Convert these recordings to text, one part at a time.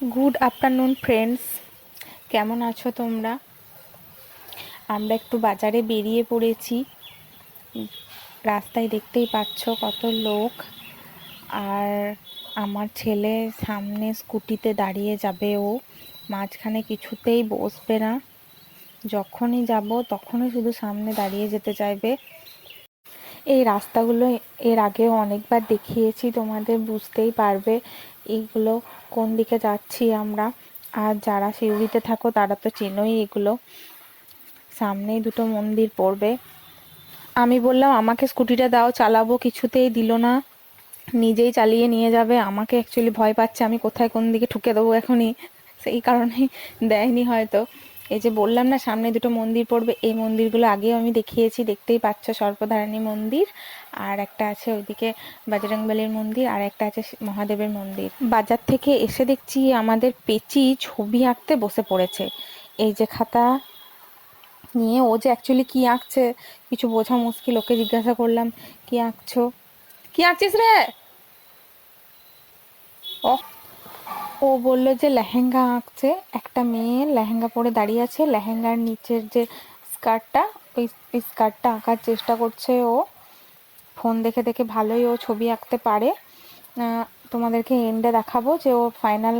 Good afternoon friends, কেমন আছো তোমরা? আমরা একটু বাজারে বেরিয়ে পড়েছি। রাস্তায় দেখতেই পাচ্ছ কত লোক। আর আমার ছেলে সামনে স্কুটিতে দাঁড়িয়ে যাবে, ও মাঝখানে কিছুতেই বসবে না। যখনই যাব তখনই শুধু সামনে দাঁড়িয়ে যেতে চাইবে। এই রাস্তাগুলো এর আগেও অনেকবার দেখিয়েছি তোমাদের, বুঝতেই পারবে এইগুলো কোন দিকে যাচ্ছি আমরা। আর যারা সিউড়িতে থাকো তারা তো চেনোই এগুলো। সামনেই দুটো মন্দির পড়বে। আমি বললাম আমাকে স্কুটিটা দাও, চালাবো, কিছুতেই দিল না। নিজেই চালিয়ে নিয়ে যাবে। আমাকে অ্যাকচুয়ালি ভয় পাচ্ছে আমি কোথায় কোন দিকে ঠুকে দেবো এখনই, সেই কারণেই দেয়নি হয়তো। এই যে বললাম না সামনে দুটো মন্দির পড়বে, এই মন্দিরগুলো আগেও আমি দেখিয়েছি, দেখতেই পাচ্ছ। সর্পধারিণী মন্দির, আর একটা আছে ওইদিকে বজরংবলীর মন্দির, আর একটা আছে মহাদেবের মন্দির। বাজার থেকে এসে দেখছি আমাদের পেচি ছবি আঁকতে বসে পড়েছে। এই যে খাতা নিয়ে, ও যে অ্যাকচুয়ালি কি আঁকছে কিছু বোঝা মুশকিল। ওকে জিজ্ঞাসা করলাম কি আঁকছো, কি আঁকছিস রে? ও ও বললো যে লেহেঙ্গা আঁকছে। একটা মেয়ে লেহেঙ্গা পরে দাঁড়িয়ে আছে, লেহেঙ্গার নিচের যে স্কার্টটা, ওই স্কার্টটা আঁকার চেষ্টা করছে ও। ফোন দেখে দেখে ভালোই ও ছবি আঁকতে পারে। তোমাদেরকে এন্ডে দেখাবো যে ও ফাইনাল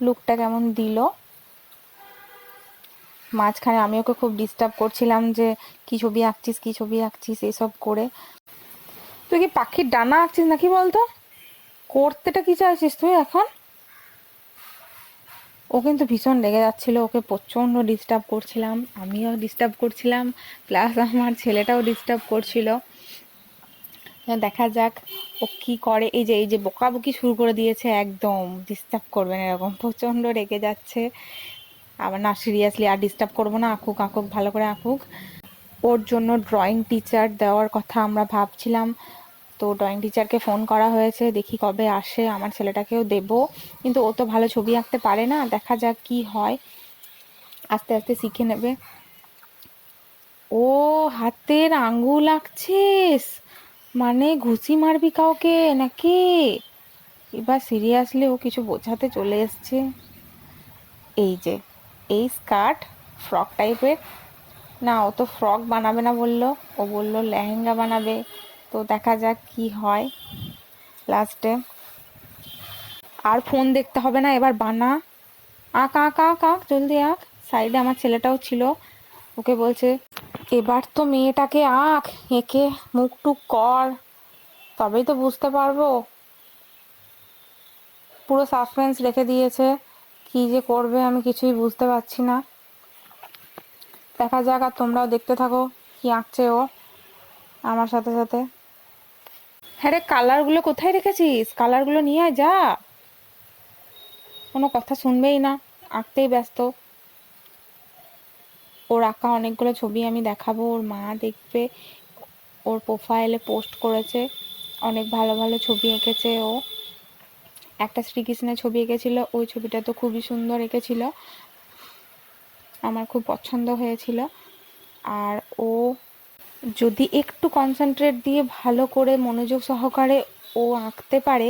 লুকটা কেমন দিল। মাঝখানে আমি ওকে খুব ডিস্টার্ব করছিলাম যে কি ছবি আঁকছিস, কি ছবি আঁকছিস এসব করে। তুই কি পাখির ডানা আঁকছিস নাকি বলতো? করতেটা কি চাইছিস তুই এখন? ও কিন্তু ভীষণ রেগে যাচ্ছিল, ওকে প্রচণ্ড ডিস্টার্ব করছিলাম, আমিও ডিস্টার্ব করছিলাম, প্লাস আমার ছেলেটাও ডিস্টার্ব করছিল। দেখা যাক ও কি করে। এই যে বকাবকি শুরু করে দিয়েছে, একদম ডিস্টার্ব করবেন এরকম, প্রচণ্ড রেগে যাচ্ছে। আবার না, সিরিয়াসলি আর ডিস্টার্ব করবো না, আঁকুক আঁকুক, ভালো করে আঁকুক। ওর জন্য ড্রয়িং টিচার দেওয়ার কথা আমরা ভাবছিলাম, তো ড্রয়িং টিচারকে ফোন করা হয়েছে, দেখি কবে আসে। আমার ছেলেটাকেও দেব, কিন্তু ও তো ভালো ছবি আঁকতে পারে না, দেখা যাক কি হয়, আস্তে আস্তে শিখে নেবে। ও হাতের আঙ্গুল আঁকছিস মানে ঘুষি মারবি কাউকে নাকি? এবার সিরিয়াসলি ও কিছু বোঝাতে চলে এসছে। এই যে এই স্কার্ট ফ্রক টাইপের, না ও তো ফ্রক বানাবে না বললো, ও বললো লেহেঙ্গা বানাবে। তো দেখা যাক কি হয় লাস্টে। আর ফোন দেখতে হবে না, এবার বানা, আঁক আঁক আঁক আঁক, জলদি আঁক। সাইডে আমার ছেলেটাও ছিল, ওকে বলছে এবার তো মেয়েটাকে আঁক, এঁকে মুখ টুক কর, তবেই তো বুঝতে পারবো। পুরো সাসপেন্স রেখে দিয়েছে, কি যে করবে আমি কিছুই বুঝতে পারছি না। দেখা যাক, আর তোমরাও দেখতে থাকো কি আঁকছে ও আমার সাথে সাথে। হ্যাঁ রে, কালারগুলো কোথায় রেখেছিস? কালারগুলো নিয়ে আয়, যা। কোনো কথা শুনবেই না, আঁকতেই ব্যস্ত। ওর আঁকা অনেকগুলো ছবি আমি দেখাবো, ওর মা দেখবে, ওর প্রোফাইলে পোস্ট করেছে, অনেক ভালো ভালো ছবি এঁকেছে ও। একটা শ্রীকৃষ্ণের ছবি এঁকেছিল, ওই ছবিটা তো খুবই সুন্দর এঁকেছিল, আমার খুব পছন্দ হয়েছিল। আর ও যদি একটু কনসেন্ট্রেট দিয়ে ভালো করে মনোযোগ সহকারে ও আঁকতে পারে,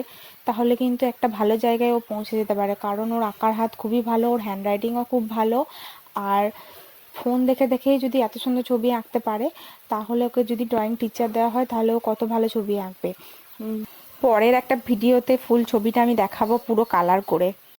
তাহলে কিন্তু একটা ভালো জায়গায় ও পৌঁছে যেতে পারে, কারণ ওর আঁকার হাত খুবই ভালো, ওর হ্যান্ডরাইটিংও খুব ভালো। আর ফোন দেখে দেখেই যদি এত সুন্দর ছবি আঁকতে পারে, তাহলে ওকে যদি ড্রয়িং টিচার দেওয়া হয় তাহলে ও কত ভালো ছবি আঁকবে। পরের একটা ভিডিওতে ফুল ছবিটা আমি দেখাবো পুরো কালার করে।